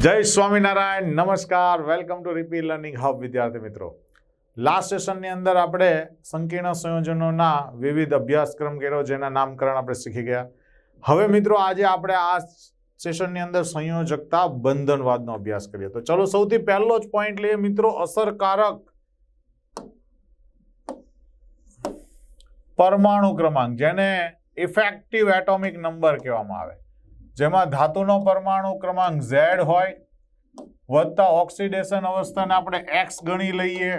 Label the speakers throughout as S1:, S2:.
S1: જય સ્વામિનારાયણ, નમસ્કાર, welcome to રીપી learning hub. વિદ્યાર્થી મિત્રો, લાસ્ટ સેશનની અંદર આપણે સંકીર્ણ સંયોજનોના વિવિધ અભ્યાસક્રમ કર્યો, જેના નામકરણ આપણે શીખી ગયા. હવે મિત્રો આજે આપણે આ સેશનની અંદર સંયોજકતા બંધનવાદનો અભ્યાસ કરીએ. તો ચલો સૌથી પહેલો જ પોઈન્ટ લઈએ મિત્રો, અસરકારક પરમાણુ ક્રમાંક, જેને ઇફેક્ટિવ એટોમિક નંબર કહેવામાં આવે, જેમાં ધાતુનો પરમાણુ ક્રમાંક Z હોય વત્તા ઓક્સિડેશન અવસ્થાને આપણે X ગણી લઈએ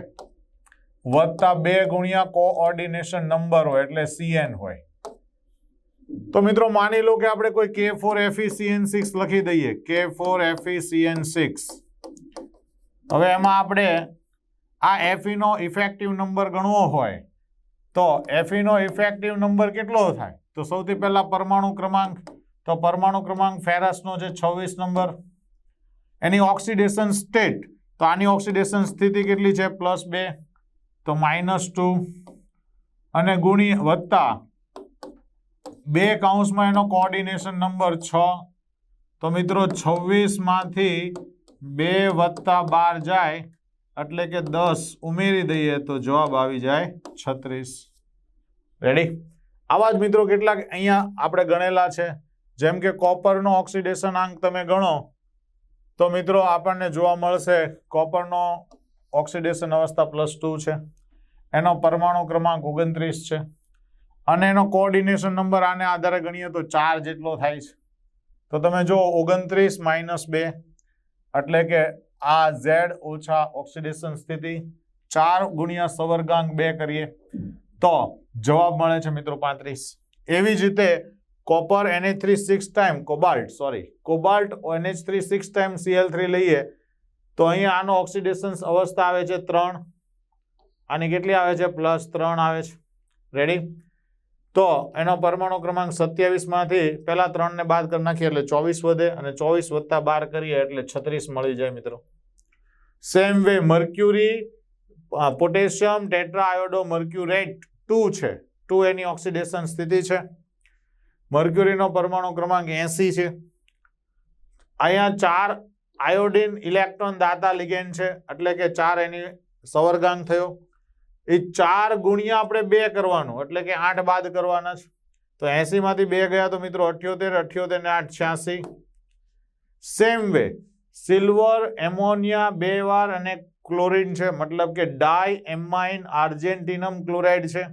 S1: વત્તા 2 ગુણ્યા કોઓર્ડિનેશન નંબર હોય એટલે CN હોય. તો મિત્રો માની લો કે આપણે કોઈ K4FeCN6 લખી દઈએ, K4FeCN6. હવે એમાં આપણે આ Fe નો ઇફેક્ટિવ નંબર ગણવો હોય તો Fe નો ઇફેક્ટિવ નંબર કેટલો થાય? તો સૌથી પહેલા પરમાણુ ક્રમાંક, તો પરમાણુ ક્રમાંક ફેરસનો છે 26 નંબર. એની ઓક્સિડેશન સ્ટેટ, તો આની ઓક્સિડેશન સ્થિતિ કેટલી છે? +2, તો -2 અને ગુણ્યા વત્તા 2 કૌંસમાં એનો કોઓર્ડિનેશન નંબર 6. તો મિત્રો 26 માંથી 2 વત્તા 12 જાય એટલે કે 10 ઉમેરી દઈએ તો જવાબ આવી જાય 36. રેડી? આવા જ મિત્રો કેટલાક અહીંયા આપણે ગણેલા છે. જેમ કે કોપરનો ઓક્સિડેશન આંક તમે ગણો તો મિત્રો આપણને જોવા મળશે કોપરનો ઓક્સિડેશન અવસ્થા +2 છે, એનો પરમાણુ ક્રમાંક 29 છે અને એનો કોઓર્ડિનેશન નંબર આને આધારે ગણીએ તો 4 જેટલો થાય છે. તો તમે જો 29 - 2 એટલે કે આ Z ઓછા ઓક્સિડેશન સ્થિતિ 4 ગુણ્યા સવર્ગાંક 2 કરીએ તો જવાબ મળે છે મિત્રો 35. એવી જ રીતે copper NH3 6 time cobalt NH3 6 time Cl3 લઈએ તો અહીંયા આનો ઓક્સિડેશન અવસ્થા આવે છે 3, આની કેટલી આવે છે? +3 આવે છે. રેડી? તો એનો પરમાણુ ક્રમાંક 27 માંથી પહેલા 3 ને બાદ કરી નાખીએ એટલે 24 વધે અને 24 વત્તા 12 કરીએ એટલે 36 મળી જાય મિત્રો. સેમ વે મર્ક્યુરી, પોટેશિયમ ટેટ્રાઆયોડો મર્ક્યુરેટ 2 છે, 2 એની ઓક્સિડેશન સ્થિતિ છે. મર્ક્યુરીનો પરમાણુ ક્રમાંક 80 છે. અહીંયા 4 આયોડિન ઇલેક્ટ્રોન દાતા લિગેન્ડ છે એટલે કે 4 એની સવર્ગાંક થયો. એ 4 ગુણ્યા આપણે 2 કરવાનું એટલે કે 8 બાદ કરવાના છે. તો 80 માંથી 2 ગયા તો મિત્રો 78, 78 ને 8 86. સેમ વે સિલ્વર એમોનિયા 2 વાર અને ક્લોરીન છે, મતલબ કે ડાય એમાઇન આર્જેન્ટિનમ ક્લોરાઇડ છે.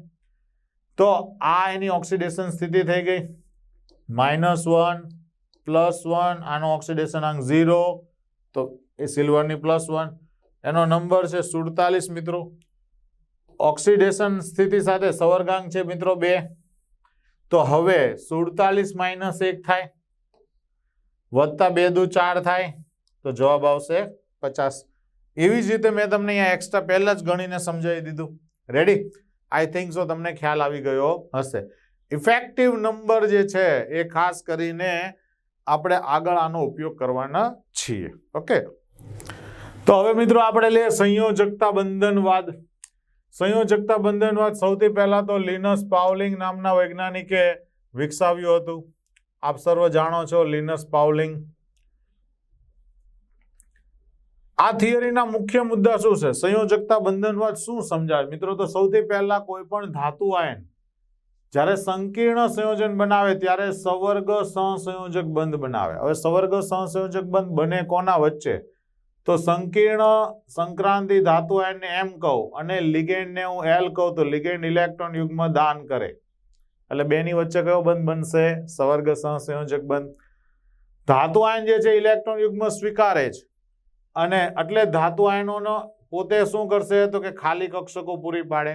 S1: તો આ એની ઓક્સિડેશન સ્થિતિ થઈ ગઈ -1 +1, આનો ઓક્સિડેશન અંક 0, તો એ સિલ્વરની +1, એનો નંબર છે 47 મિત્રો. ઓક્સિડેશન સ્થિતિ સાથે સવર્ગાંક છે મિત્રો 2. તો હવે 47 - 1 થાય વત્તા 2 દુ 4 થાય તો જવાબ આવશે 50. એવી જ રીતે મેં તમને અહીંયા એક્સ્ટ્રા પહેલા જ ગણીને સમજાવી દીધું. રેડી? આઈ થિંક સો તમને ખ્યાલ આવી ગયો હશે. ઇફેક્ટિવ નંબર જે છે એ ખાસ કરીને આપણે આગળ આનો ઉપયોગ કરવાના છીએ. ઓકે, તો હવે મિત્રો આપણે લઈએ સંયોજકતા બંધનવાદ. સંયોજકતા બંધનવાદ સૌથી પહેલા તો લિનસ પાઉલિંગ નામના વૈજ્ઞાનિકે વિકસાવ્યું હતું. આપ સર્વ જાણો છો લિનસ પાઉલિંગ. આ થિયરીના મુખ્ય મુદ્દા શું છે? સંયોજકતા બંધનવાદ શું સમજાવે મિત્રો? તો સૌથી પહેલા કોઈ પણ ધાતુ આયન જ્યારે સંકીર્ણ સંયોજન બનાવે ત્યારે સવર્ગ સહસંયોજક બંધ બનાવે. હવે સવર્ગ સહસંયોજક બંધ બને કોના વચ્ચે? તો સંકીર્ણ સંક્રાંતિ ધાતુ આયનને M કહું અને લિગેન્ડને હું L કહું તો લિગેન્ડ ઇલેક્ટ્રોન યુગ્મ દાન કરે એટલે બેની વચ્ચે કયો બંધ બનશે? સવર્ગ સહસંયોજક બંધ. ધાતુ આયન જે છે ઇલેક્ટ્રોન યુગ્મ સ્વીકારે છે અને એટલે ધાતુ આયનોનો પોતે શું કરશે? તો કે ખાલી કક્ષકો પૂરી પાડે.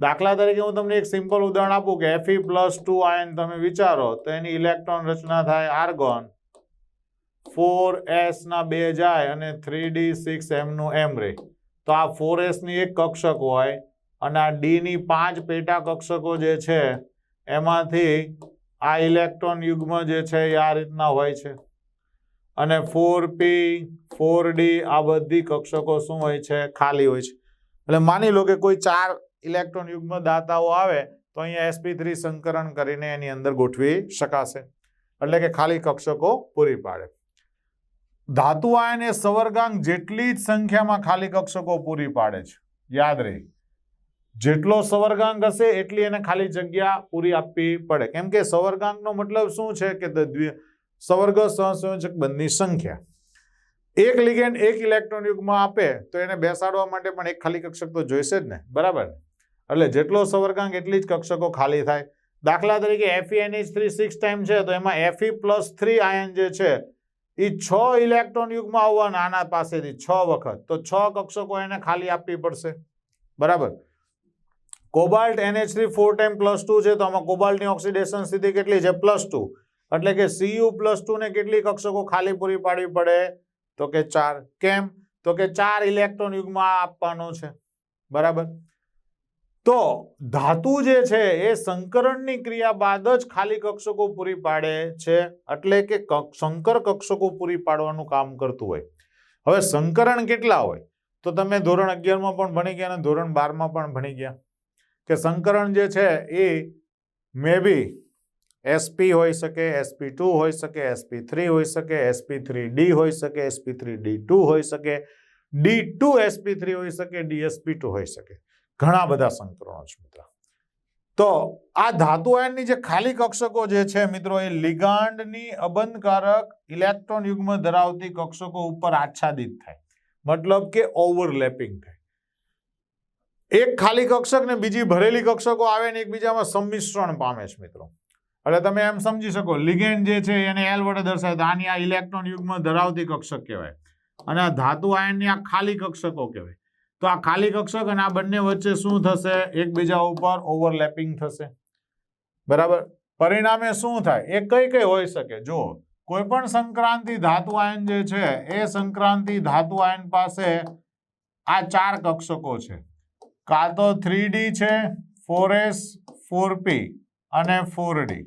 S1: દાખલા તરીકે હું તમને એક સિમ્પલ ઉદાહરણ આપું કે Fe+2 આયન તમે વિચારો તો એની ઇલેક્ટ્રોન રચના થાય આર્ગોન, 4s ના 2 જાય અને 3d6m નું m રહે. તો આ 4s ની એક કક્ષક હોય અને આ d ની 5 પેટા કક્ષકો જે છે એમાંથી આ ઇલેક્ટ્રોન યુગ્મ જે છે એ આ રીતના હોય છે અને 4p 4d આ બધી કક્ષકો શું હોય છે? ખાલી હોય છે. એટલે માની લો કે કોઈ 4 ઇલેક્ટ્રોન યુગ્મ દાતાઓ આવે તો અહીંયા sp3 સંકરણ કરીને એની અંદર ગોઠવી શકાશે એટલે કે ખાલી કક્ષકો પૂરી પાડે. ધાતુ આયન એ સવર્ગાંક જેટલી જ સંખ્યામાં ખાલી કક્ષકો પૂરી પાડે છે. યાદ રહે, જેટલો સવર્ગાંક હશે એટલી એને ખાલી જગ્યા પૂરી આપવી પડે. કેમ કે સવર્ગાંકનો મતલબ શું છે કે સવર્ગ સહસંયોજક બંધની સંખ્યા. એક લિગેન્ડ એક ઇલેક્ટ્રોન યુગ્મ આપે તો એને બેસાડવા માટે પણ એક ખાલી કક્ષક તો જોઈશે જ ને, બરાબર? એટલે જેટલો સવર્ગાંક એટલી જ કક્ષકો ખાલી થાય. દાખલા તરીકે FeNH3 6 ટાઈમ છે તો એમાં Fe+3 આયન જે છે એ 6 ઇલેક્ટ્રોન યુગ્મ આવવાના આના પાસેથી 6 વખત, તો 6 કક્ષકો એને ખાલી આપવી પડશે, બરાબર? કોબાલ્ટ NH3 4 ટાઈમ +2 છે તો આમાં કોબાલ્ટની ઓક્સિડેશન સ્થિતિ કેટલી છે? +2. એટલે કે Cu+2 ને કેટલી કક્ષકો ખાલી પૂરી પાડવી પડે? તો કે 4. કેમ? તો કે 4 ઇલેક્ટ્રોન યુગ્મ આપવાનું છે, બરાબર? તો ધાતુ જે છે એ સંકરણની ક્રિયા બાદ જ ખાલી કક્ષકો પૂરી પાડે છે, એટલે કે સંકર કક્ષકો પૂરી પાડવાનું કામ કરતું હોય. હવે સંકરણ કેટલા હોય તો તમે ધોરણ 11 માં પણ ભણી ગયા અને ધોરણ 12 માં પણ ભણી ગયા કે સંકરણ જે છે એ મે બી sp હોઈ શકે, sp2 હોઈ શકે, sp3 હોઈ શકે, sp3d હોઈ શકે, sp3d2 હોઈ શકે, d2sp3 હોઈ શકે, dsp2 હોઈ શકે. ઘણા બધા સંકરણો છે મિત્રો. તો આ ધાતુ આયનની જે ખાલી કક્ષકો જે છે મિત્રો એ લિગાન્ડની અબંધકારક ઇલેક્ટ્રોન યુગ્મ ધરાવતી કક્ષકો ઉપર આચ્છાદિત થાય, મતલબ કે ઓવરલેપિંગ થાય. એક ખાલી કક્ષક ને બીજી ભરેલી કક્ષકો આવે ને એકબીજામાં સંમિશ્રણ પામે છે મિત્રો. એટલે તમે એમ સમજી શકો લિગેન્ડ જે છે એને L વડે દર્શાવે તો આની આ ઇલેક્ટ્રોન યુગ્મ ધરાવતી કક્ષક કહેવાય અને આ ધાતુ આયનની આ ખાલી કક્ષકો કહેવાય. તો આ ખાલી કક્ષક અને આ બંને વચ્ચે શું થશે? એકબીજા ઉપર ઓવરલેપિંગ થશે, બરાબર? પરિણામે શું થાય? એ કઈ કઈ હોઈ શકે? જો કોઈ પણ સંક્રાંતિ ધાતુ આયન જે છે એ સંક્રાંતિ ધાતુ આયન પાસે આ 4 કક્ષકો છે, કાં તો 3D છે, 4s, 4p અને 4d.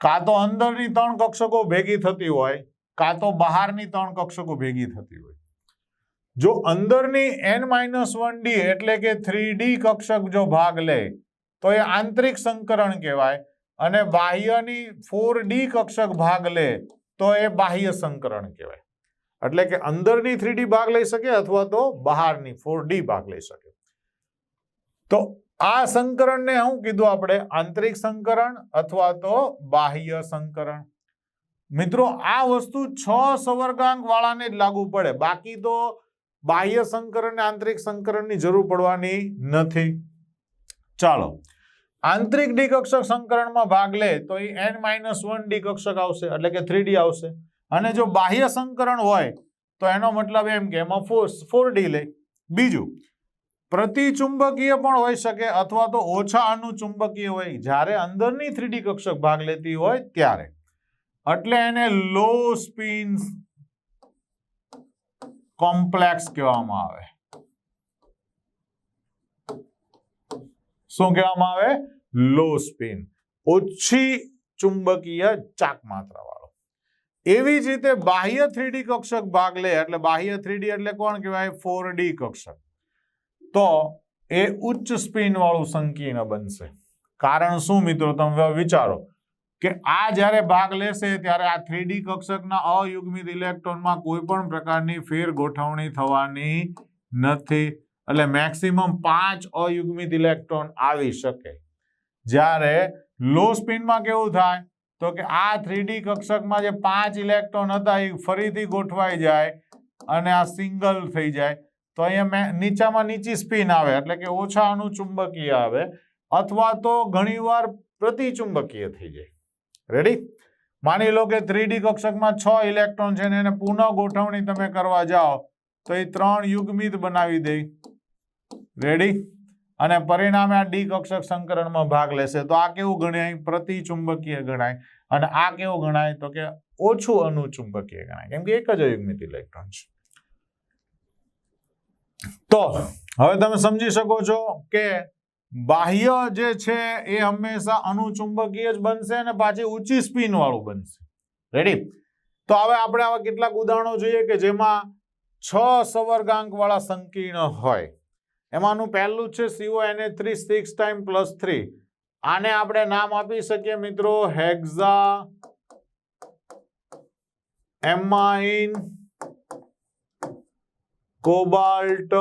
S1: કાં તો અંદરની 3 કક્ષકો ભેગી થતી હોય, કાં તો બહારની 3 કક્ષકો ભેગી થતી હોય. જો અંદરની n-1d એટલે કે 3d કક્ષક જો ભાગ લે તો એ આંતરિક સંકરણ કહેવાય અને બાહ્યની 4d કક્ષક ભાગ લે તો એ બાહ્ય સંકરણ કહેવાય. એટલે કે અંદરની 3d ભાગ લઈ શકે અથવા તો બહારની 4d ભાગ લઈ શકે. તો આ સંકરણને શું કીધું આપણે? આંતરિક સંકરણ અથવા તો બાહ્ય સંકરણ. મિત્રો આ વસ્તુ 6 સવર્ગાંક વાળાને જ લાગુ પડે, બાકી તો બાહ્ય સંકરણ અને આંતરિક સંકરણની જરૂર પડવાની નથી. ચાલો, આંતરિક ડી કક્ષક સંકરણમાં ભાગ લે તો એ n-1d કક્ષક આવશે એટલે કે 3d આવશે. અને જો બાહ્ય સંકરણ હોય તો એનો મતલબ એમ કે એમાં 4d લે. બીજું, પ્રતિચુંબકીય પણ હોઈ શકે અથવા તો ઓછા અનુચુંબકીય હોય જ્યારે અંદરની 3d કક્ષક ભાગ લેતી હોય ત્યારે, એટલે એને લો સ્પિન કોમ્પ્લેક્સ કહેવામાં આવે. શું કહેવામાં આવે? લો સ્પિન, ઓછી ચુંબકીય ચાક માત્રા વાળો. એવી જ રીતે બાહ્ય 3d કક્ષક ભાગ લે એટલે બાહ્ય 3d એટલે કોણ કહેવાય? 4d કક્ષક. તો એ ઉચ્ચ સ્પિન વાળું સંકીર્ણ બનશે. કારણ શું મિત્રો? તમે વિચારો કે આ જ્યારે ભાગ લેશે ત્યારે આ 3d કક્ષકના અયુગ્મિત ઇલેક્ટ્રોનમાં કોઈ પણ પ્રકારની ફેર ગોઠવણી થવાની નથી. એટલે મેક્સિમમ 5 અયુગ્મિત ઇલેક્ટ્રોન આવી શકે. જ્યારે લો સ્પિનમાં કેવું થાય તો કે આ 3d કક્ષકમાં જે 5 ઇલેક્ટ્રોન હતા એ ફરીથી ગોઠવાઈ જાય અને આ સિંગલ થઈ જાય. તો અહીંયા નીચામાં નીચી સ્પિન આવે એટલે કે ઓછા અનુચુંબકીય આવે અથવા તો ઘણીવાર પ્રતિચુંબકીય થઈ જાય. રેડી? માની લો કે 3d કક્ષકમાં 6 ઇલેક્ટ્રોન છે ને એને પુનઃ ગોઠવણી તમે કરવા જાઓ તો એ 3 યુગ્મિત બનાવી દે. રેડી? અને પરિણામે આ ડી કક્ષક સંકરણમાં ભાગ લેશે. તો આ કેવું ગણાય? પ્રતિચુંબકીય ગણાય. અને આ કેવું ગણાય? તો કે ઓછું અનુચુંબકીય ગણાય, કેમ કે એક જ અયુગ્મિત ઇલેક્ટ્રોન છે. તો હવે તમે સમજી શકો છો કે બાહ્ય જે છે એ હંમેશા અનુચુંબકીય જ બનશે અને પાછી ઊંચી સ્પિન વાળું બનશે. રેડી? તો હવે આપણે આવા કેટલાક ઉદાહરણો જોઈએ કે જેમાં 6 સવર્ગાંક વાળા સંકીર્ણ હોય. એમાંનું પહેલું છે CONH3 6 ટાઈમ +3. આને આપણે નામ આપી શકીએ મિત્રો હેક્ઝા એમાઇન કોબાલ્ટ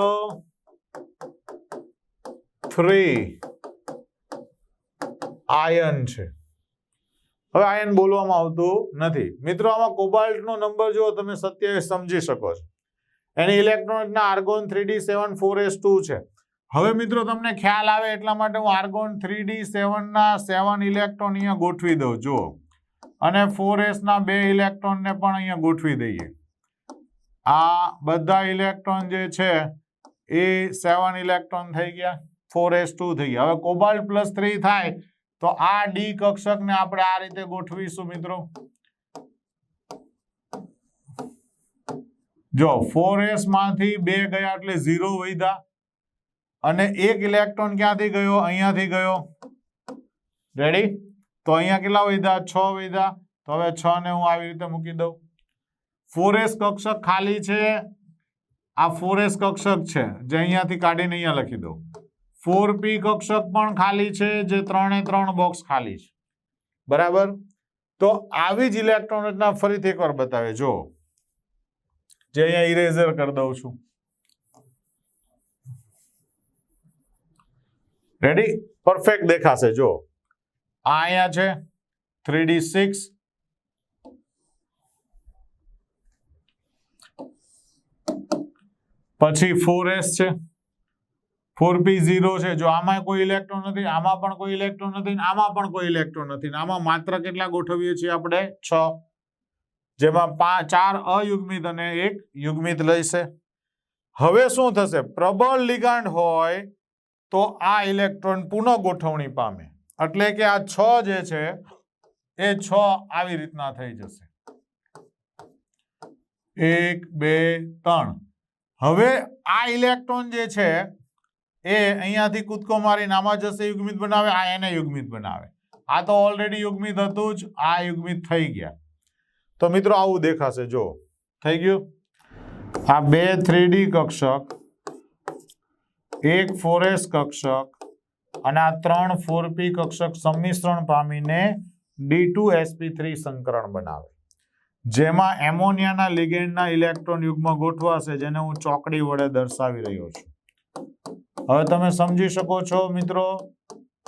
S1: 3 આયન છે. હવે આયન બોલવામાં આવતું નથી મિત્રો. આમાં કોબાલ્ટ નો નંબર જો તમે 27 સમજી શકો છો. એની ઇલેક્ટ્રોન આર્ગોન 3d7 4s2 છે. હવે મિત્રો તમને ખ્યાલ આવે એટલા માટે હું આર્ગોન 3d7 ના 7 ઇલેક્ટ્રોન અહીંયા ગોઠવી દઉં જો, અને 4s ના 2 ઇલેક્ટ્રોન ને પણ અહીંયા ગોઠવી દઈએ. આ બધા ઇલેક્ટ્રોન જે છે એ 7 ઇલેક્ટ્રોન થઈ ગયા, 4s2 થઈ ગયા. હવે કોબાલ્ટ +3 થાય તો આ ડી કક્ષકને આપણે આ રીતે ગોઠવીશું મિત્રો. જો 4s માંથી 2 ગયા એટલે 0 વધ્યા, અને 1 ઇલેક્ટ્રોન ક્યાંથી ગયો? અહીંયાથી ગયો. રેડી? તો અહીંયા કેટલા વધ્યા? 6 વધ્યા. તો હવે 6 ને હું આવી રીતે મૂકી દઉં. 4s કક્ષક ખાલી છે, આ 4s કક્ષક છે જે અહીંયાથી કાઢીને અહીંયા લખી દઉં. 4p કક્ષક પણ ખાલી છે જે 3 એ 3 બોક્સ ખાલી છે. બરાબર? તો આવી જ ઇલેક્ટ્રોન રચના ફરીથી એકવાર બતાવે જો, જે અહીંયા ઇરેઝર કરી દઉં છું. રેડી? પરફેક્ટ દેખાશે જો. આ અહીંયા છે 3d6, પછી 4s છે, 4p0 છે. જો આમાં કોઈ ઇલેક્ટ્રોન નથી, આમાં પણ કોઈ ઇલેક્ટ્રોન નથી, આમાં પણ કોઈ ઇલેક્ટ્રોન નથી. આમાં માત્ર કેટલા ગોઠવીએ છીએ આપણે? 6, જેમાં 4 અયુગ્મિત અને 1 યુગ્મિત લઈશે. હવે શું થશે? પ્રબળ લિગાન્ડ હોય તો આ ઇલેક્ટ્રોન પુનઃ ગોઠવણી પામે, એટલે કે આ 6 જે છે એ 6 આવી રીતના થઈ જશે. 1 2 3. હવે આ ઇલેક્ટ્રોન જે છે એ અહીંયાથી કૂદકો મારીને આમાં જશે, યુગ્મિત બનાવે, આ એને યુગ્મિત બનાવે. આ તો ઓલરેડી યુગ્મિત હતું જ, આ યુગ્મિત થઈ ગયા. તો મિત્રો આવું દેખાશે જો. થઈ ગયું? આ 2 3d કક્ષક, 1 4s કક્ષક અને આ 3 4p કક્ષક સંમિશ્રણ પામીને D2sp3 સંકરણ બનાવે, જેમાં એમોનિયાના લિગેન્ડના ઇલેક્ટ્રોન યુગ્મ ગોઠવાશે, જેને હું ચોકડી વડે દર્શાવી રહ્યો છું. હવે તમે સમજી શકો છો મિત્રો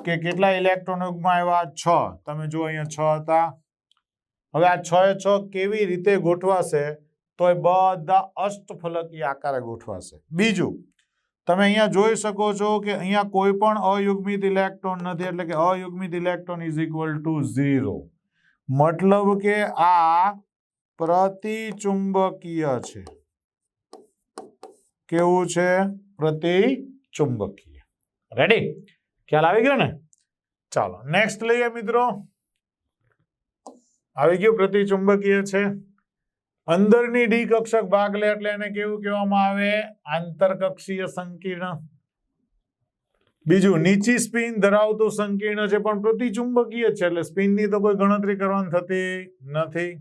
S1: કે કેટલા ઇલેક્ટ્રોન યુગ્મ આવ્યા? 6. તમે જો અહીંયા 6 હતા. હવે આ 6 એ 6 કેવી રીતે ગોઠવાશે? તો એ બધા અષ્ટફલકીય આકારે ગોઠવાશે. બીજું, તમે અહીંયા જોઈ શકો છો કે અહીંયા કોઈ પણ અયુગ્મિત ઇલેક્ટ્રોન નથી, એટલે કે અયુગ્મિત ઇલેક્ટ્રોન ઇઝ ઇક્વલ ટુ 0. મતલબ કે આ પ્રતિચુંબકીય છે. કેવું છે? પ્રતિચુંબકીય. રેડી? ખ્યાલ આવી ગયો ને? ચાલો નેક્સ્ટ લઈએ મિત્રો. આવી ગયું, પ્રતિચુંબકીય છે. અંદરની ડી કક્ષક ભાગ લે એટલે એને કેવું કહેવામાં આવે? આંતરકક્ષીય સંકીર્ણ. બીજું, નીચી સ્પિન ધરાવતું સંકીર્ણ છે પણ પ્રતિચુંબકીય છે, એટલે સ્પિનની તો કોઈ ગણતરી કરવાની થતી નથી.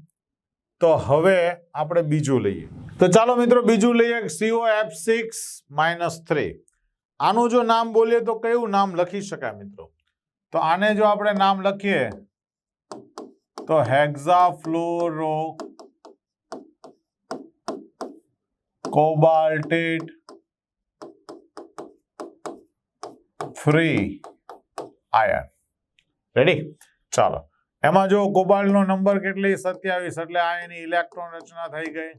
S1: તો હવે આપણે બીજું લઈએ. તો ચાલો મિત્રો બીજું લઈએ, COF6-3. આનું જો નામ બોલીએ તો કયું નામ લખી શકાય મિત્રો? તો આને જો આપણે નામ લખીએ તો હેક્સાફ્લોરો કોબાલ્ટેટ ફ્રી આયન. રેડી? ચાલો, એમાં જો કોબાલ્ટનો નંબર કેટલી? 27, એટલે આ એની ઇલેક્ટ્રોન રચના થઈ ગઈ.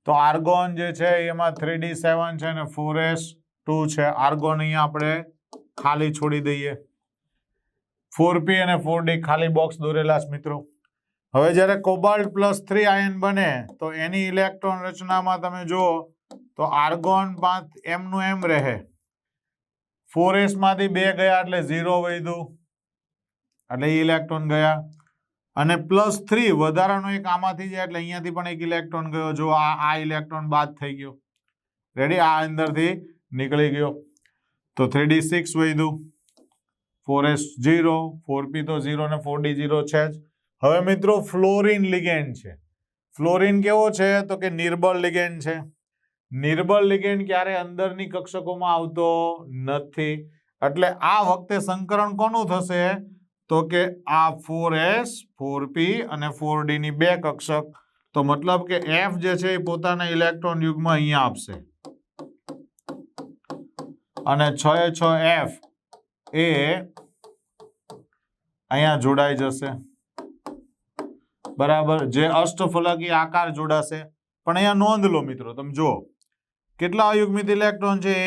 S1: તો આર્ગોન જે છે એમાં 3d7 છે અને 4s2 છે. આર્ગોન અહીંયા આપણે ખાલી છોડી દઈએ. 4p અને 4d ખાલી બોક્સ દોરેલા છે મિત્રો. હવે જ્યારે કોબાલ્ટ +3 આયન બને તો એની ઇલેક્ટ્રોન રચનામાં તમે જુઓ તો આર્ગોન એમનું એમ રહે. 4s માંથી 2 ગયા એટલે 0 વધ્યું, એટલે ઇલેક્ટ્રોન ગયા. અને +3 વધારાનો એક આમાંથી જાય એટલે અહીંયાથી પણ એક ઇલેક્ટ્રોન ગયો. જો આ ઇલેક્ટ્રોન બાદ થઈ ગયો. રેડી? આ અંદરથી નીકળી ગયો. તો 3d6 વધ્યું, 4s 0, 4p તો 0 અને 4d 0 છે જ. હવે મિત્રો ફ્લોરિન લિગેન્ડ છે. ફ્લોરિન કેવો છે? તો કે નિર્બળ લિગેન્ડ છે. નિર્બળ લિગેન્ડ ક્યારે અંદરની કક્ષકોમાં આવતો નથી, એટલે આ વખતે સંકરણ કોનું થશે? તો કે આ 4s 4p અને 4d ની બે કક્ષક, તો મતલબ કે F જે છે એ પોતાના ઇલેક્ટ્રોન યુગ્મ અહીંયા આપશે અને 6 F એ અહીંયા જોડાઈ જશે, બરાબર, જે અષ્ટફલકી આકાર જોડાશે. પણ અહીંયા નોંધ લો મિત્રો, તમે જુઓ કેટલા અયુગ્મિત ઇલેક્ટ્રોન છે, 1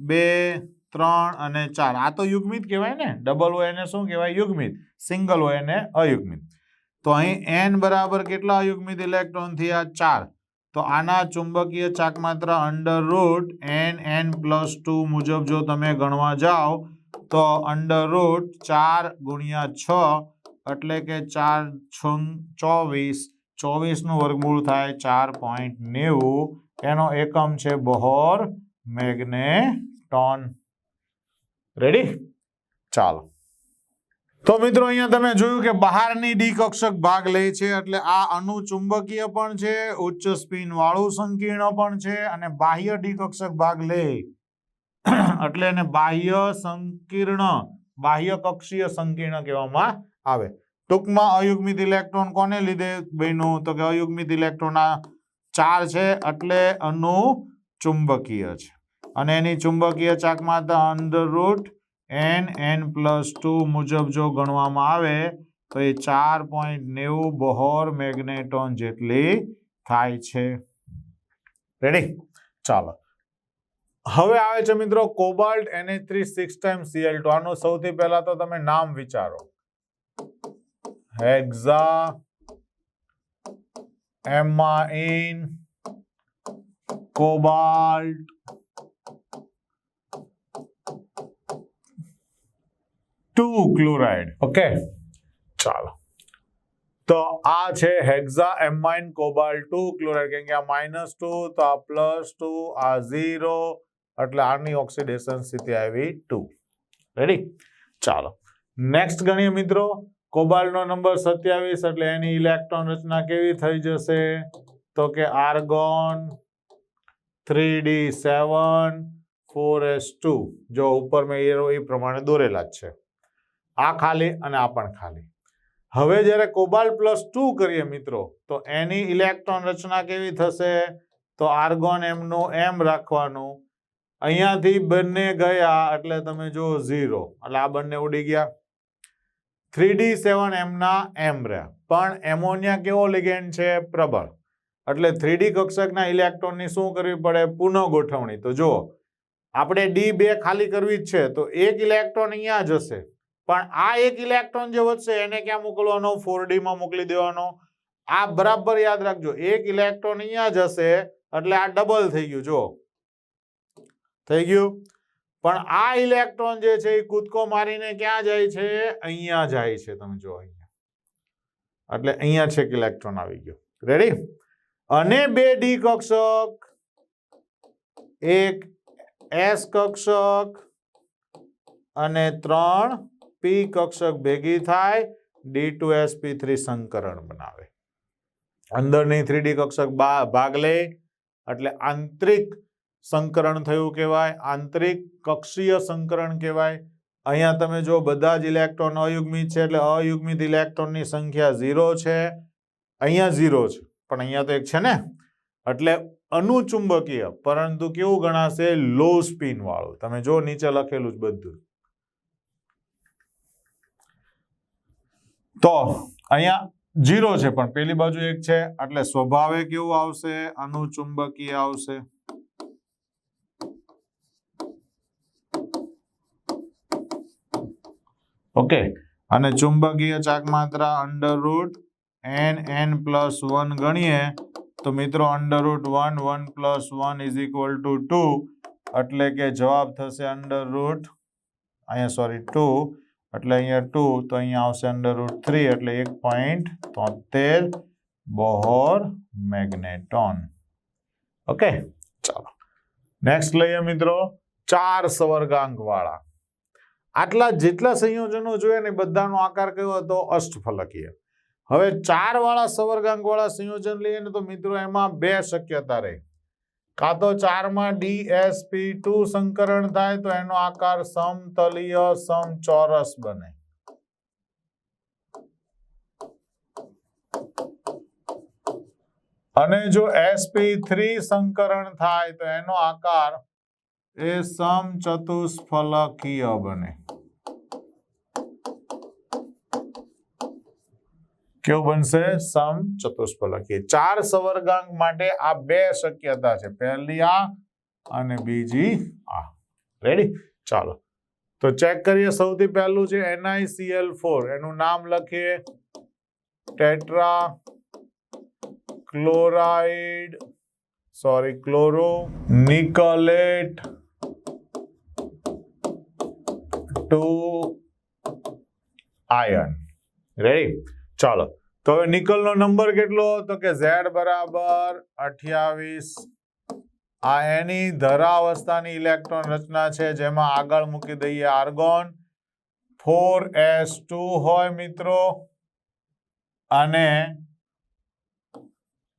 S1: 2 3 અને 4. આ તો યુગ્મિત કહેવાય ને, ડબલ હોય એને શું કહેવાય? યુગ્મિત. સિંગલ હોય એને અયુગ્મિત. તો અહીં n બરાબર કેટલા અયુગ્મિત ઇલેક્ટ્રોન થયા? 4. તો આના ચુંબકીય ચાકમાત્રા √n+2 મુજબ જો તમે ગણવા જાઓ તો √4 × 6 એટલે કે 4 × 24 નું વર્ગમૂળ થાય 4.90. એનો એકમ છે બોહર મેગ્નેટોન. રેડી? ચાલો. તો મિત્રો અહીંયા તમે જોયું કે બહારની ડી કક્ષક ભાગ લે છે એટલે આ અનુચુંબકીય પણ છે, ઉચ્ચ સ્પિન વાળું સંકીર્ણ પણ છે, અને બાહ્ય ડી કક્ષક ભાગ લે એટલે એને બાહ્ય સંકીર્ણ, બાહ્ય કક્ષીય સંકીર્ણ કહેવામાં આવે. ટૂંકમાં અયુગ્મિત ઇલેક્ટ્રોન કોને લીધે બન્યું? તો કે અયુગ્મિત ઇલેક્ટ્રોન આ 4 છે એટલે અનુચુંબકીય છે, અને એની ચુંબકીય ચાકમાત્રા √n+2 મુજબ જો ગણવામાં આવે તો એ 4.90 બોહર મેગ્નેટોન જેટલી થાય છે. રેડી? ચાલો. હવે આવે છે મિત્રો કોબાલ્ટ NH3 6 times Cl2. આનું સૌથી પહેલા તો તમે નામ વિચારો, hexa amine cobalt chloride. Okay, ચાલો. તો આ છે હેક્ઝા એમાઇન કોબાલ્ટ 2 ક્લોરાઇડ, કેમ કે આ -2 તો આ +2, આ 0 એટલે આની ઓક્સિડેશન સ્થિતિ આવી 2. રેડી? ચાલો. નેક્સ્ટ ગણીએ મિત્રો. કોબાલ્ટનો નંબર 27 એટલે એની ઇલેક્ટ્રોન રચના કેવી થઈ જશે? તો કે આર્ગોન 3d7 4s2. જો ઉપર મેં એરો એ પ્રમાણે દોરેલા જ છે. આ ખાલી અને આ પણ ખાલી. હવે જ્યારે કોબાલ્ટ +2 કરીએ મિત્રો તો એની ઇલેક્ટ્રોન રચના કેવી થશે? તો આર્ગોન m નું m રાખવાનું, અહીંયાથી બંને ગયા એટલે તમે જો 0 એટલે આ બંને ઉડી ગયા. 3d7 m ના m રહ્યા, પણ એમોનિયા કેવો લિગેન્ડ છે? પ્રબળ. એટલે 3d કક્ષકના ઇલેક્ટ્રોનની શું કરવી પડે? પુનઃ ગોઠવણી. તો જો આપણે d2 ખાલી કરવી જ છે તો એક ઇલેક્ટ્રોન અહીંયા જશે, પણ આ એક ઇલેક્ટ્રોન જે વધશે એને ક્યાં મોકલવાનો? 4d માં મોકલી દેવાનો. આ બરાબર યાદ રાખજો, એક ઇલેક્ટ્રોન અહીંયા જશે એટલે આ ડબલ થઈ ગયું. જો થઈ ગયું, પણ આ ઇલેક્ટ્રોન જે છે એ કૂદકો મારીને ક્યાં જાય છે? અહીંયા જાય છે. તમે જો અહીંયા, એટલે અહીંયા છે કે ઇલેક્ટ્રોન આવી ગયો. રેડી? અને બે ડી કક્ષક, એક એસ કક્ષક અને 3 પી કક્ષક ભેગી થાય D2sp3 સંકરણ બનાવે. અંદરની 3D કક્ષક ભાગ લે એટલે આંતરિક સંકરણ થયું કહેવાય, આંતરિક કક્ષીય સંકરણ કહેવાય. અહીંયા તમે જો બધા જ ઇલેક્ટ્રોન અયુગ્મિત છે એટલે અયુગ્મિત ઇલેક્ટ્રોનની સંખ્યા 0 છે, અહીંયા 0 છે પણ અહીંયા તો એક છે ને, એટલે અનુચુંબકીય પરંતુ કેવું ગણાશે? લો સ્પિન વાળું. તમે જો નીચે લખેલું જ બધું. તો અહીંયા 0 છે પણ પેલી બાજુ 1 છે એટલે સ્વભાવે કેવું આવશે? અનુચુંબકીય આવશે. ઓકે, અને ચુંબકીય ચાકમાત્રા √n+1 ગણીએ તો મિત્રો √1 1 + 1 = 2 એટલે કે જવાબ થશે √2 એટલે અહીંયા 2 તો અહીંયા આવશે √3 એટલે 1.73 બોહર મેગ્નેટોન. ઓકે, ચાલો નેક્સ્ટ લઈએ મિત્રો 4 સવર્ગાંક વાળા. આટલા જેટલા સંયોજનો જોઈએ ને બધાનો આકાર કયો હતો? અષ્ટફલકીય. હવે 4 વાળા સવર્ગાંક વાળા સંયોજન લઈએ ને તો મિત્રો એમાં 2 શક્યતા રહે. કાં તો 4 માં DsP2 સંકરણ થાય તો એનો આકાર સમતલીય સમચોરસ બને, અને જો sp3 સંકરણ થાય તો એનો આકાર એ સમચતુષ્ફલકીય બને. કેવું બનશે? સમચતુષ્ફલકીય. 4 સવર્ગાંક માટે આ બે શક્યતા છે, પહેલી આ અને બીજી આ. રેડી? ચાલો તો ચેક કરીએ. સૌથી પહેલું છે NiCl4, એનું નામ લખીએ tetra chloride chloro nickelate 2 ion. Ready? ચાલો તો હવે નિકલનો નંબર કેટલો? તો કે Z બરાબર 28. આ એની ધરાવસ્થાની ઇલેક્ટ્રોન રચના છે, જેમાં આગળ મૂકી દઈએ આર્ગોન. 4s2 હોય મિત્રો અને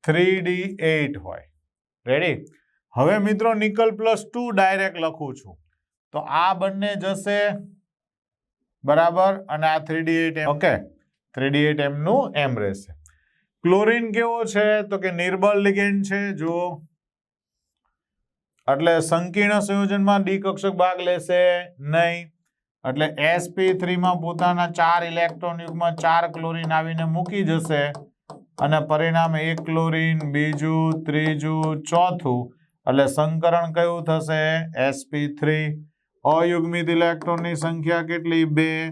S1: 3d8 હોય. રેડી? હવે મિત્રો નિકલ +2 ડાયરેક્ટ લખું છું તો આ બંને જશે બરાબર અને આ 3d8 ઓકે 3d8 એમનું એમ રહેશે. ક્લોરીન કેવો છે? તો કે નિર્બળ લિગેન્ડ છે. જો એટલે સંકીર્ણ સંયોજનમાં ડી કક્ષક ભાગ લેશે નહીં, એટલે sp3 માં પોતાના 4 ઇલેક્ટ્રોન યુગ્મ 4 ક્લોરીન આવીને મૂકી જશે અને પરિણામે 1 ક્લોરીન, બીજું, ત્રીજું, ચોથું, એટલે સંકરણ કયું થશે? sp3. અયુગ્મિત ઇલેક્ટ્રોનની સંખ્યા કેટલી? 2.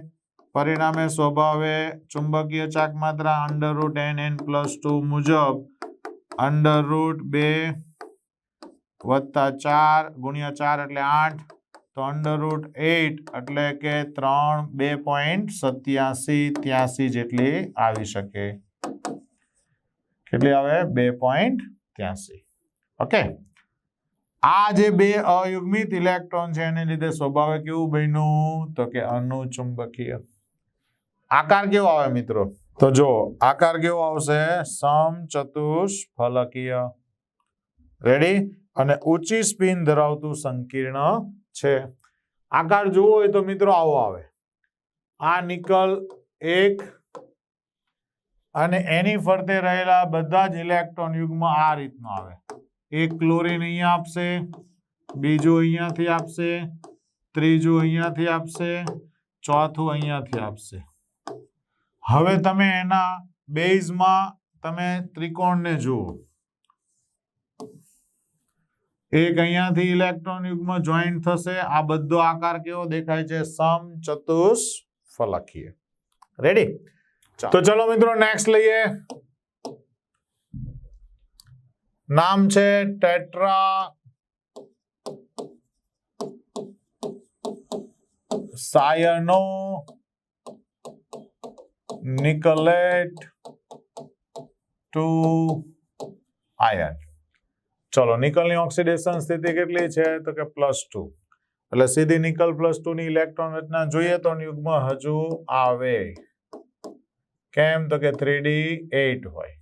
S1: પરિણામે સ્વભાવે ચુંબકીય ચાક માત્રા √nn+2 મુજબ √2 વત્તા 4 ગુણ્યા 4 એટલે 8, તો √8 એટલે કે 2.8783 જેટલી આવી શકે. કેટલી આવે? 2.83. ઓકે. આ જે બે અયુગ્મિત ઇલેક્ટ્રોન છે એને લીધે સ્વભાવે કેવું બન્યું? તો કે અનુચુંબકીય. આકાર કેવો આવે મિત્રો? તો જો આકાર કેવો આવશે? સમચતુષ્ફલકીય. રેડી? અને ઊંચી સ્પિન ધરાવતું સંકીર્ણ છે. આકાર જોવો હોય તો મિત્રો આવો આવે. આ નિકલ 1 અને એની ફરતે રહેલા બધા જ ઇલેક્ટ્રોન યુગ્મ આ રીતનો આવે. એક ક્લોરીન અહીંયા આપશે, બીજું અહીંયાથી આપશે, ત્રીજું અહીંયાથી આપશે, ચોથું અહીંયાથી આપશે. હવે તમે એના બેઝમાં તમે ત્રિકોણને જુઓ. એક અહીંયાથી ઇલેક્ટ્રોન યુગ્મ જોઈન્ટ થશે. આ બધો આકાર કેવો દેખાય છે? સમચતુષ્ફલકીય. રેડી? તો ચલો મિત્રો નેક્સ્ટ લઈએ. નામ છે ટેટ્રા સાયનો નિકલેટ 2 આયન. ચલો નિકલની ઓક્સિડેશન સ્થિતિ કેટલી છે? તો કે +2. એટલે સીધી નિકલ +2 ની ઇલેક્ટ્રોન રચના જોઈએ તો યુગ્મ હજુ આવે. કેમ? તો કે 3d8 હોય.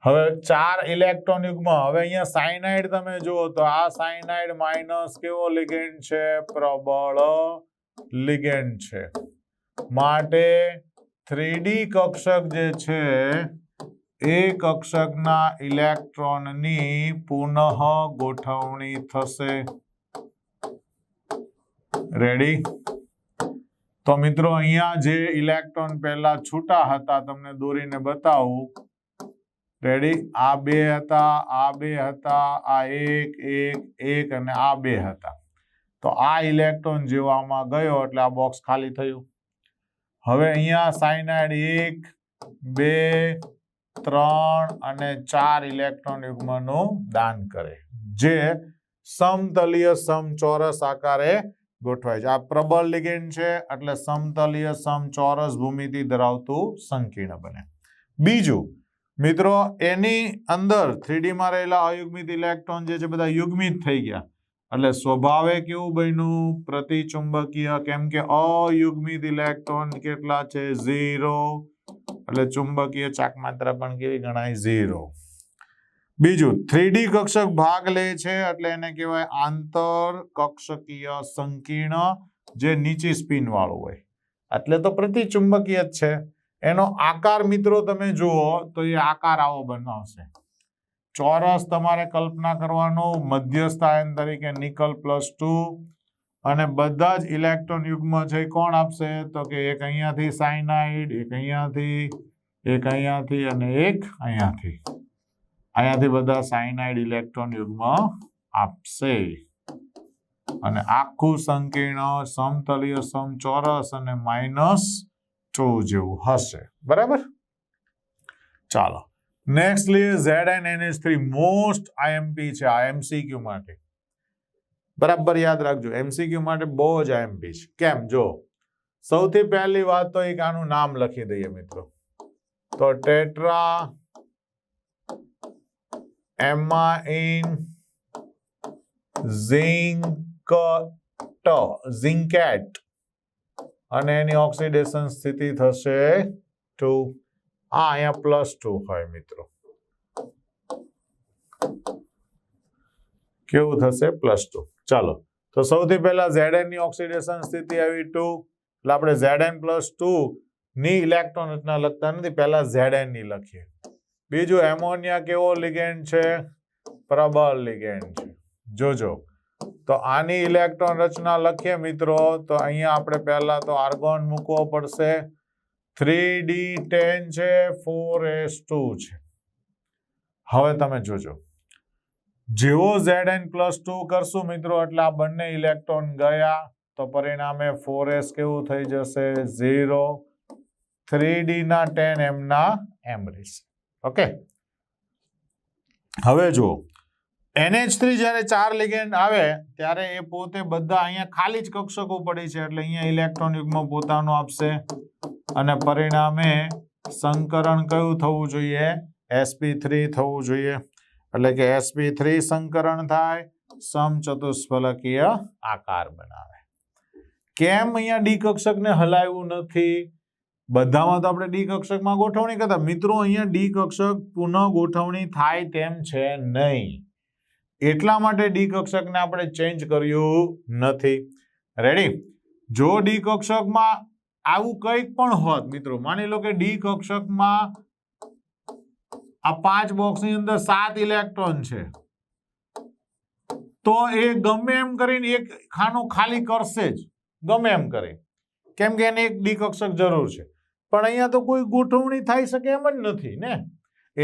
S1: હવે 4 ઇલેક્ટ્રોન યુગ્મ. હવે અહીંયા સાયનાઇડ તમે જુઓ તો આ સાયનાઇડ માઇનસ કેવો લિગેન્ડ છે? પ્રબળ લિગેન્ડ છે. માટે 3d કક્ષક જે છે એ કક્ષકના ઇલેક્ટ્રોનની પુનઃ ગોઠવણી થશે. રેડી? તો મિત્રો અહીંયા જે ઇલેક્ટ્રોન પહેલા છૂટા હતા તમને દોરીને બતાવું. રેડી? આ 2 હતા, આ 2 હતા, આ 1 1 1 અને આ 2 હતા. તો આ ઇલેક્ટ્રોન જેવો આમાં ગયો એટલે આ બોક્સ ખાલી થયું. હવે અહીંયા સાયનાઇડ 1 2 3 અને 4 ઇલેક્ટ્રોન યુગ્મનું દાન કરે, જે સમતલીય સમચોરસ આકારે ગોઠવાય છે. આ પ્રબળ લિગેન્ડ છે એટલે સમતલીય સમચોરસ ભૂમિતિ ધરાવતું સંકીર્ણ બને. બીજું મિત્રો એની અંદર 3D માં રહેલા અયુગ્મિત ઇલેક્ટ્રોન જે છે બધા યુગ્મિત થઈ ગયા એટલે સ્વભાવે કેવું બન્યું? પ્રતિચુંબકીય. કેમ કે અયુગ્મિત ઇલેક્ટ્રોન કેટલા છે? 0. એટલે ચુંબકીય ચાક માત્રા પણ કેવી ગણાય? 0. બીજું 3D કક્ષક ભાગ લે છે એટલે એને કહેવાય આંતર કક્ષકીય સંકીર્ણ, જે નીચી સ્પિન વાળું હોય એટલે તો પ્રતિચુંબકીય જ છે. એનો આકાર મિત્રો તમે જુઓ તો એ આકાર આવો બનાવશે. ચોરસ તમારે કલ્પના કરવાનું મધ્યસ્થ આયન તરીકે નિકલ +2 અને બધા જ ઇલેક્ટ્રોન યુગ્મ છે કોણ આપશે તો કે એક અહીંયાથી સાયનાઇડ, એક અહીંયાથી, એક અહીંયાથી અને એક અહીંયાથી બધા સાયનાઇડ ઇલેક્ટ્રોન યુગ્મ આપશે અને આખું સંકીર્ણ સમતલીય સમચોરસ અને -2 જેવું હશે. બરાબર. ચાલો નેક્સ્ટ લઈએ ZnNH3 મોસ્ટ IMP છે આ MCQ માટે. બરાબર યાદ રાખજો MCQ માટે બહુ જ IMP છે. કેમ જો સૌથી પહેલી વાત તો એક આનું નામ લખી દઈએ મિત્રો. તો ટેટ્રા એમાઇન ઝિંકેટ અને એની ઓક્સિડેશન સ્થિતિ થશે 2. આ અહીંયા +2 હોય મિત્રો. કેવું થશે +2. ચાલો તો સૌથી પહેલા Zn ની ઓક્સિડેશન સ્થિતિ આવી 2 એટલે આપણે Zn+2 ની ઇલેક્ટ્રોન રચના લખતા નથી, પહેલા Zn ની લખીએ. બીજું એમોનિયા કેવો લિગેન્ડ છે? પ્રબળ લિગેન્ડ છે. જોજો તો આની ઇલેક્ટ્રોન રચના લખીએ મિત્રો તો અહીંયા આપણે પહેલા તો આર્ગોન મૂકવો પડશે. 3d10 છે, 4s2 છે. હવે તમે જોજો જેવો Zn+2 કરશું મિત્રો એટલે આ બંને ઇલેક્ટ્રોન ગયા તો પરિણામે 4s કેવું થઈ જશે 0, 3d ના 10 m ના m રહેશે. ઓકે. હવે જો NH3 જ્યારે 4 લિગેન્ડ આવે ત્યારે એ પોતે બધા અહીંયા ખાલી જ કક્ષકો પડી છે એટલે અહીંયા ઇલેક્ટ્રોન યુગ્મ પોતાનું આપશે અને પરિણામે સંકરણ કયું થવું જોઈએ? sp3 થવું જોઈએ. એટલે કે sp3 સંકરણ થાય, સમચતુષ્ફલકીય આકાર બનાવે. કેમ અહીંયા ડી કક્ષકને હલાવ્યું નથી? બધામાં તો આપણે ડી કક્ષકમાં ગોઠવણી કરતા મિત્રો, અહીંયા ડી કક્ષક પુનઃ ગોઠવણી થાય તેમ છે નહીં, એટલા માટે ડી કક્ષકને આપણે ચેન્જ કર્યું નથી. રેડી? જો ડી કક્ષકમાં આવું કંઈક પણ હોત મિત્રો, માની લો કે ડી કક્ષકમાં આ 5 બોક્સની અંદર 7 ઇલેક્ટ્રોન છે તો એ ગમે એમ કરીને એક ખાનું ખાલી કરશે જ, ગમે એમ કરે, કેમ કે એને એક ડી કક્ષક જરૂર છે. પણ અહીંયા તો કોઈ ગોઠવણી થઈ શકે એમ જ નથી ને,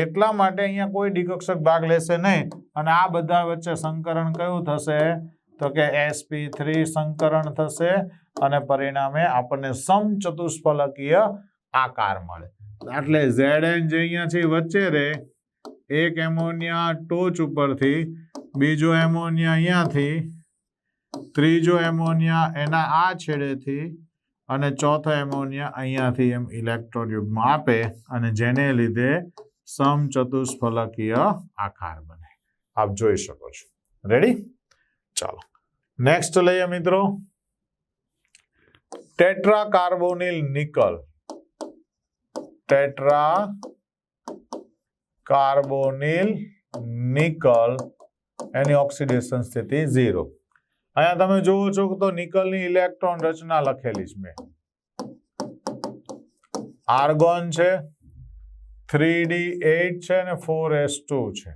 S1: એટલા માટે અહીંયા કોઈ ડી કક્ષક ભાગ લેશે નહીં અને આ બધા વચ્ચે સંકરણ કયું થશે તો કે sp3 સંકરણ થશે અને પરિણામે આપણને સમચતુષ્ફલકીય આકાર મળે. એટલે Zn જે અહીંયા છે વચ્ચે રહે, એક એમોનિયા ટોચ ઉપરથી, બીજો એમોનિયા અહીંયાથી, ત્રીજો એમોનિયા એના આ છેડેથી અને ચોથો એમોનિયા અહીંયાથી એમ ઇલેક્ટ્રોન યુગ્મ આપે અને જેને લીધે સમચતુષ્ફલકીય આકાર બને. આપ જોઈ શકો છો. રેડી? ચાલો નેક્સ્ટ લઈએ મિત્રો tetra carbonyl nickel. Tetra carbonyl nickel એની ઓક્સિડેશન સ્થિતિ 0. અહીંયા તમે જોવો છો તો નિકલની ઇલેક્ટ્રોન રચના લખેલી છે મેં. આર્ગોન છે, 3d8 છે અને 4s2 છે.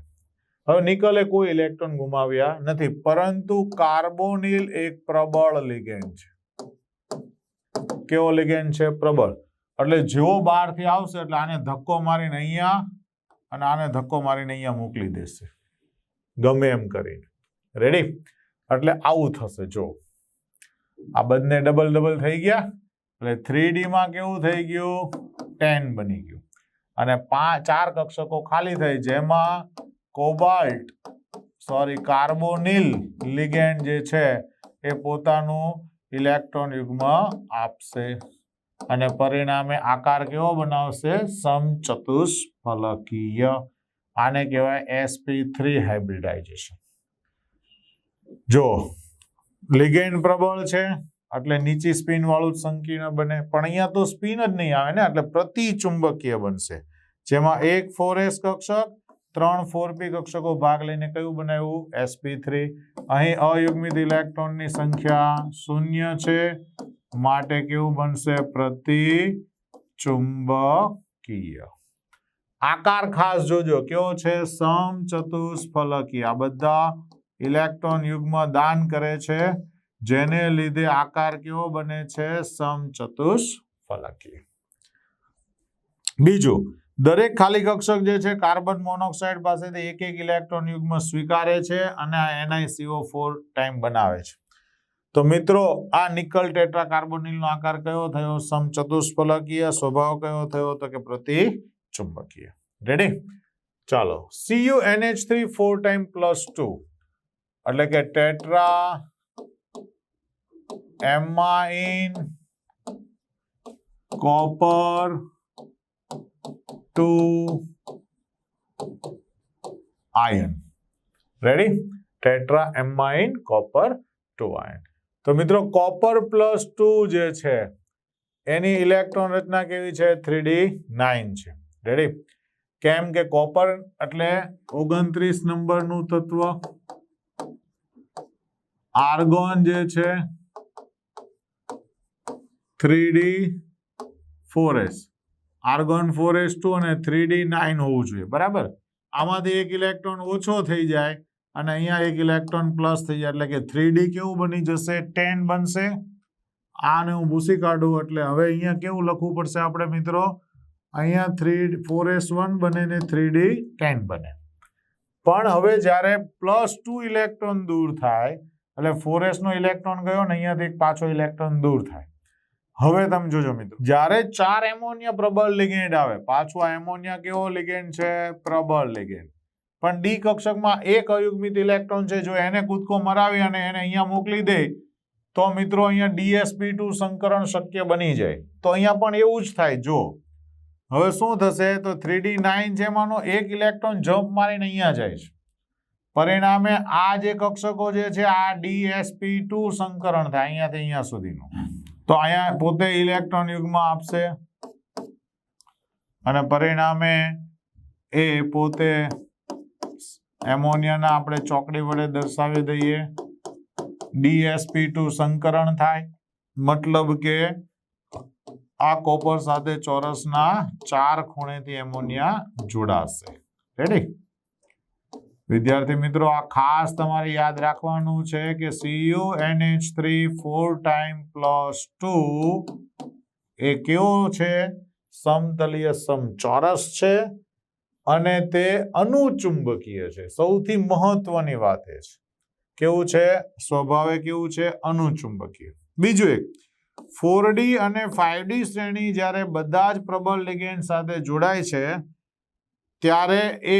S1: હવે નિકલે કોઈ ઇલેક્ટ્રોન ગુમાવ્યા નથી, પરંતુ કાર્બોનિલ એક પ્રબળ લિગેન્ડ છે. કેવો લિગેન્ડ છે? પ્રબળ. એટલે જેવો બહારથી આવશે એટલે આને ધક્કો મારીને અહીંયા અને આને ધક્કો મારીને અહીંયા મોકલી દેશે ગમે એમ કરીને. રેડી? એટલે આવું થશે. જો આ બંને ડબલ થઈ ગયા એટલે 3d માં કેવું થઈ ગયું 10 બની ગયું અને 4 કક્ષકો ખાલી થઈ જેમાં કાર્બોનિલ લિગેન્ડ જે છે એ પોતાનું ઇલેક્ટ્રોન યુગ્મ આપશે અને પરિણામે આકાર કેવો બનાવશે? સમચતુષ્ફલકીય. આને કહેવાય sp3 હાઇબ્રિડાઇઝેશન. જો લિગેન્ડ પ્રબળ છે એટલે નીચી સ્પિન વાળું સંકીર્ણ બને, પણ અહીંયા તો સ્પિન જ નહીં આવે ને, એટલે પ્રતિચુંબકીય બનશે જેમાં એક 4s કક્ષક 3 4p કક્ષકો ભાગ લઈને કયું બનાવ્યું? sp3. અહીં અયુગ્મિત ઇલેક્ટ્રોનની સંખ્યા 0 છે માટે કેવું બનશે? પ્રતિચુંબકીય. આકાર ખાસ જોજો કેવો છે, સમચતુષ્ફલકી. આ બધા ઇલેક્ટ્રોન યુગ્મ દાન કરે છે, જેને લીધે આકાર કેવો બને છે, સમચતુષ્ફલકી. બીજું, દરેક ખાલી કક્ષક જે છે કાર્બન મોનોક્સાઇડ પાસેથી એક એક ઇલેક્ટ્રોન યુગ્મ સ્વીકારે છે અને આ NiCO4 ટાઈમ બનાવે છે. તો મિત્રો આ નિકલ ટેટ્રા કાર્બોનિલનો આકાર કયો થયો, સમચતુષ્ફલકીય. સ્વભાવ કયો થયો, તો કે પ્રતિચુંબકીય. રેડી? ચાલો, CuNH3 4 ટાઈમ +2 એટલે કે tetra amine copper 2 ion. Ready? Tetra amine copper 2 ion. તો મિત્રો કોપર +2 જે છે એની ઇલેક્ટ્રોન રચના કેવી છે, 3d9 છે. રેડી? કેમ કે કોપર એટલે 29 નંબરનું તત્વ, આર્ગોન જે છે 3d4s, આર્ગોન 4s2 અને 3d9 હોવું જોઈએ. બરાબર? આમાંથી એક ઇલેક્ટ્રોન ઓછો થઈ જાય અને અહીંયા એક ઇલેક્ટ્રોન પ્લસ થઈ જાય એટલે કે 3d કેવું બની જશે, 10 બનશે. આને હું ભૂસી કાઢું એટલે હવે અહીંયા કેવું લખવું પડશે આપણે મિત્રો, અહીંયા 4s1 બને ને 3d10 બને. પણ હવે જ્યારે +2 ઇલેક્ટ્રોન દૂર થાય એટલે 4s નો ઇલેક્ટ્રોન ગયો ને અહીંયાથી એક પાછો ઇલેક્ટ્રોન દૂર થાય. હવે તમે જોજો મિત્રો, જ્યારે 4 એમોનિયા પ્રબળ લિગેન્ડ આવે, પાછું આ એમોનિયા કેવો લિગેન્ડ છે, પ્રબળ લિગેન્ડ. પણ ડી કક્ષકમાં એક અયુગ્મિત ઇલેક્ટ્રોન છે, જો એને કૂદકો મરાવી અને એને અહીંયા મોકલી દે તો મિત્રો અહીંયા DsP2 સંકરણ શક્ય બની જાય. તો અહીંયા પણ એવું જ થાય. જો હવે શું થશે, તો 3d9 છે એમાંનો એક ઇલેક્ટ્રોન જમ્પ મારીને અહીંયા જાય છે. પરિણામે આ જે કક્ષકો જે છે આ DsP2 સંકરણ થાય અહીંયાથી અહીંયા સુધીનું. તો અહીંયા પોતે ઇલેક્ટ્રોન યુગ્મ આપશે અને પરિણામે એ પોતે એમોનિયાના આપણે ચોકડી વડે દર્શાવી દઈએ, DsP2 સંકરણ થાય. મતલબ કે આ કોપર સાથે ચોરસના 4 ખૂણેથી એમોનિયા જોડાશે. રેડી? વિદ્યાર્થી મિત્રો, આ ખાસ તમારે યાદ રાખવાનું છે કે CuNH3 4 ટાઈમ +2 એ કેવો છે, સમતલીય સમચોરસ છે અને તે અનુચુંબકીય છે. સૌથી મહત્વની વાત એ છે, કેવું છે, સ્વભાવે કેવું છે, અનુચુંબકીય. બીજું એક, 4d અને 5d શ્રેણી જ્યારે બધા જ પ્રબળ લિગેન્ડ સાથે જોડાય છે ત્યારે એ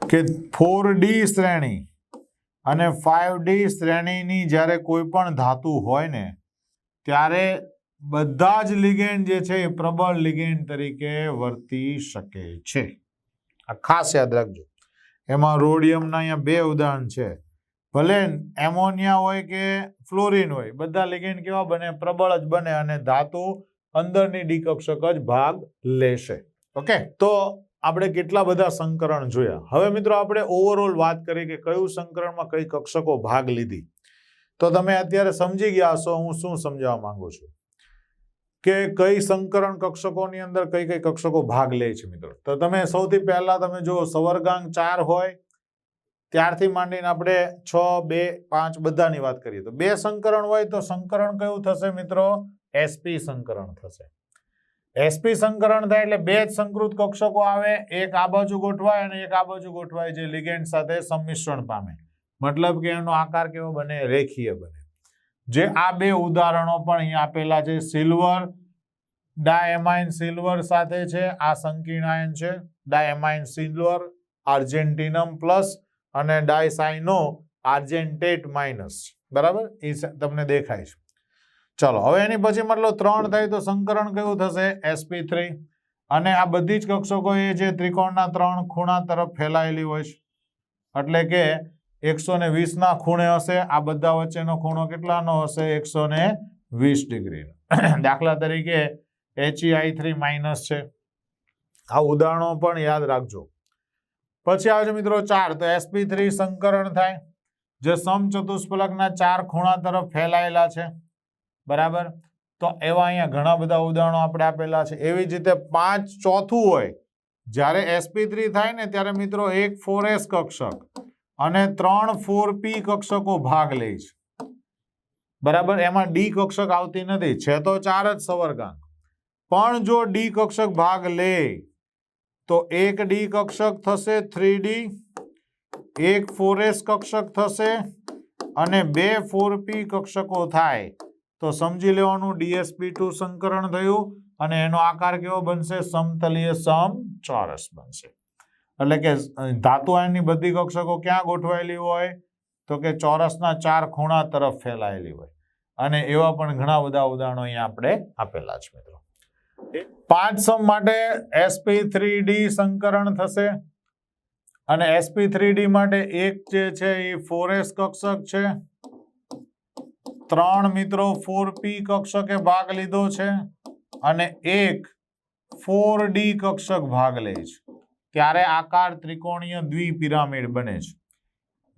S1: કે 4d શ્રેણી અને 5d શ્રેણીની જ્યારે કોઈ પણ ધાતુ હોય ને ત્યારે બધા જ લિગેન્ડ જે છે એ પ્રબળ લિગેન્ડ તરીકે વર્તી શકે છે. આ ખાસ યાદ રાખજો. એમાં રોડિયમના અહીંયા 2 ઉદાહરણ છે. ભલે એમોનિયા હોય કે ફ્લોરિન હોય, બધા લિગેન્ડ કેવા બને, પ્રબળ જ બને અને ધાતુ અંદરની ડી કક્ષક જ ભાગ લેશે. ઓકે, તો આપણે કેટલા બધા સંકરણ જોયા. હવે મિત્રો આપણે ઓવરઓલ વાત કરી કે કયું સંકરણમાં કઈ કક્ષકો ભાગ લીધી. તો તમે અત્યારે સમજી ગયા હશો હું શું સમજાવવા માંગુ છું કે કઈ સંકરણ કક્ષકોની અંદર કઈ કઈ કક્ષકો ભાગ લે છે. મિત્રો તો તમે સૌથી પહેલા તમે જો સવર્ગાંક 4 હોય ત્યારથી માંડીને આપણે 6, 2, 5 બધાની વાત કરીએ તો 2 સંકરણ હોય તો સંકરણ કયું થશે મિત્રો, sp સંકરણ થશે. sp સંકરણ થાય એટલે 2 જ સંકૃત કક્ષકો આવે, એક આ બાજુ ગોઠવાય અને એક આ બાજુ ગોઠવાય, જે લિગેન્ડ સાથે સંમિશ્રણ પામે. મતલબ કે એનો આકાર કેવો બને, રેખીય બને. જે આ 2 ઉદાહરણો પણ અહીંયા આપેલા છે. સિલ્વર, ડાયમાઇન સિલ્વર સાથે છે, આ સંકીર્ણ આયન છે, ડાયમાઇન સિલ્વર આર્જેન્ટિનમ પ્લસ અને ડાયસાઇનો આર્જેન્ટેટ માઇનસ. બરાબર, એ તમને દેખાય છે. ચલો હવે એની પછી મતલબ 3 થાય તો સંકરણ કયું થશે, sp3. અને આ બધી જ કક્ષકો એ જે ત્રિકોણના 3 ખૂણા તરફ ફેલાયેલી હોય છે એટલે કે 120 ના ખૂણે હશે. આ બધા વચ્ચેનો ખૂણો કેટલાનો હશે, 120 ડિગ્રી. દાખલા તરીકે HeI3 માઇનસ છે. આ ઉદાહરણો પણ યાદ રાખજો. પછી આવે છે મિત્રો 4 તો sp3 સંકરણ થાય જે સમચતુષ્ફલકના 4 ખૂણા તરફ ફેલાયેલા છે. બરાબર, તો એવા અહીંયા ઘણા બધા ઉદાહરણો આપણે આપેલા છે. એવી જ રીતે 5 ચોથું હોય જ્યારે sp3 થાય ને ત્યારે મિત્રો એક 4s કક્ષક અને 3 4p કક્ષકો ભાગ લે છે બરાબર એમાં d કક્ષક આવતી નથી છે તો 4 જ સવર્ગાંક પણ જો d કક્ષક ભાગ લે તો એક d કક્ષક થશે 3d એક 4s કક્ષક થશે અને બે 4p કક્ષકો થાય તો સમજી લેવાનું dsp2 સંકરણ થયું અને એનો આકાર કેવો બનશે સમતલીય સમચોરસ બનશે એટલે કે ધાતુ આયનની બધી કક્ષકો ક્યાં ગોઠવાયેલી હોય તો કે ચોરસના 4 ખૂણા તરફ ફેલાયેલી હોય અને એવા પણ ઘણા બધા ઉદાહરણો અહીંયા આપણે આપેલા છે મિત્રો 5 સમ માટે sp3d સંકરણ થશે અને sp3d માટે એક જે છે એ 4s કક્ષક છે 3 મિત્રો 4p કક્ષકે ભાગ લીધો છે અને એક 4d કક્ષક ભાગ લે છે ત્યારે આકાર ત્રિકોણીય દ્વિપિરામિડ બને છે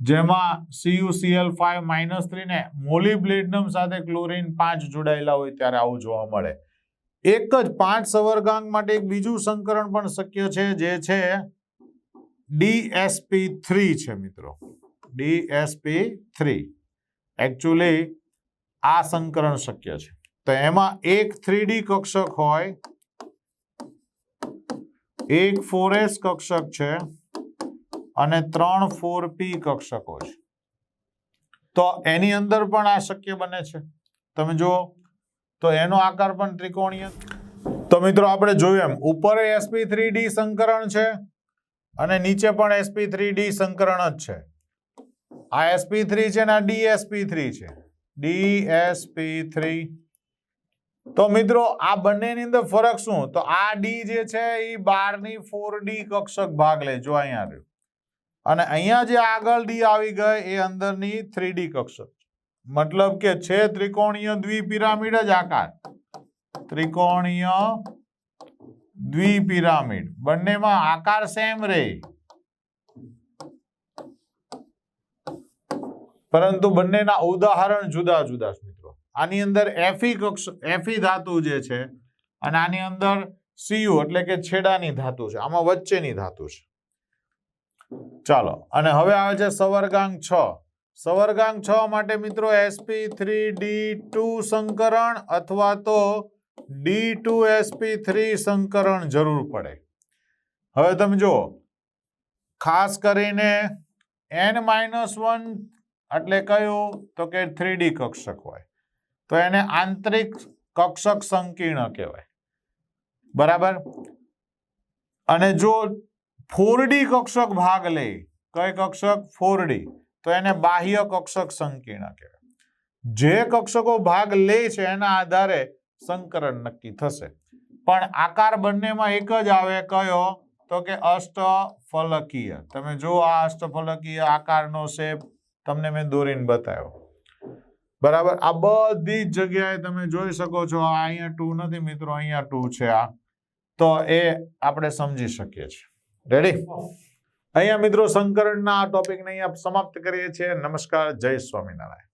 S1: જેમાં CuCl5-3 ને મોલિબ્લેડનમ સાથે ક્લોરીન 5 જોડાયેલા હોય ત્યારે આવું જોવા મળે એક જ 5 સવર્ગાંક માટે એક બીજું સંકરણ પણ શક્ય છે જે છે dsp3 છે મિત્રો dsp3 એકચ્યુઅલી આ સંકરણ શક્ય છે તો એમાં એક 3d કક્ષક હોય એક 4s કક્ષક છે અને 3 4p કક્ષકો છે તો એની અંદર પણ આ શક્ય બને છે તમે જુઓ તો એનો આકાર પણ ત્રિકોણીય તો મિત્રો આપણે જોયું એમ ઉપર sp3d સંકરણ છે અને નીચે પણ sp3d સંકરણ જ છે આ sp3 છે ને આ dsp3 છે dsp3 તો મિત્રો આ બંનેની અંદર ફરક શું તો આ d જે છે એ બહારની 4d કક્ષક ભાગ લે જો અહીંયા રહ્યું અને અહીંયા જે આગળ d આવી ગઈ એ અંદરની 3d કક્ષક મતલબ કે છે ત્રિકોણીય દ્વિપિરામિડ જ આકાર ત્રિકોણીય દ્વિપિરામિડ બંનેમાં આકાર સેમ રહે પરંતુ બંનેના ઉદાહરણ જુદા જુદા છે મિત્રો આની અંદર Fe ધાતુ જે છે અને આની અંદર Cu એટલે કે છેડાની ધાતુ છે આમાં વચ્ચેની ધાતુ છે ચાલો અને હવે આવે છે સવર્ગાંક 6 સવર્ગાંક 6 માટે મિત્રો sp3d2 સંકરણ અથવા તો d2sp3 સંકરણ જરૂર પડે હવે તમે જુઓ ખાસ કરીને n-1 એટલે કયું તો કે 3d કક્ષક હોય તો એને આંતરિક કક્ષક સંકીર્ણ કહેવાય બરાબર અને જો 4d કક્ષક ભાગ લે કઈ કક્ષક 4d તો એને બાહ્ય કક્ષક સંકીર્ણ કહેવાય જે કક્ષકો ભાગ લે છે એના આધારે સંકરણ નક્કી થશે પણ આકાર બંનેમાં એક જ આવે કયો તો કે અષ્ટફલકીય તમે જો આ અષ્ટફલકીય આકારનો શેપ તમને મેં દોરીને બતાવ્યો બરાબર આ બધી જ જગ્યાએ તમે જોઈ શકો છો અહીંયા 2 નથી મિત્રો અહીંયા 2 છે આ તો એ આપણે સમજી શકીએ છીએ રેડી અહીંયા મિત્રો સંકરણના આ ટોપિકને અહીંયા સમાપ્ત કરીએ છીએ નમસ્કાર જય સ્વામિનારાયણ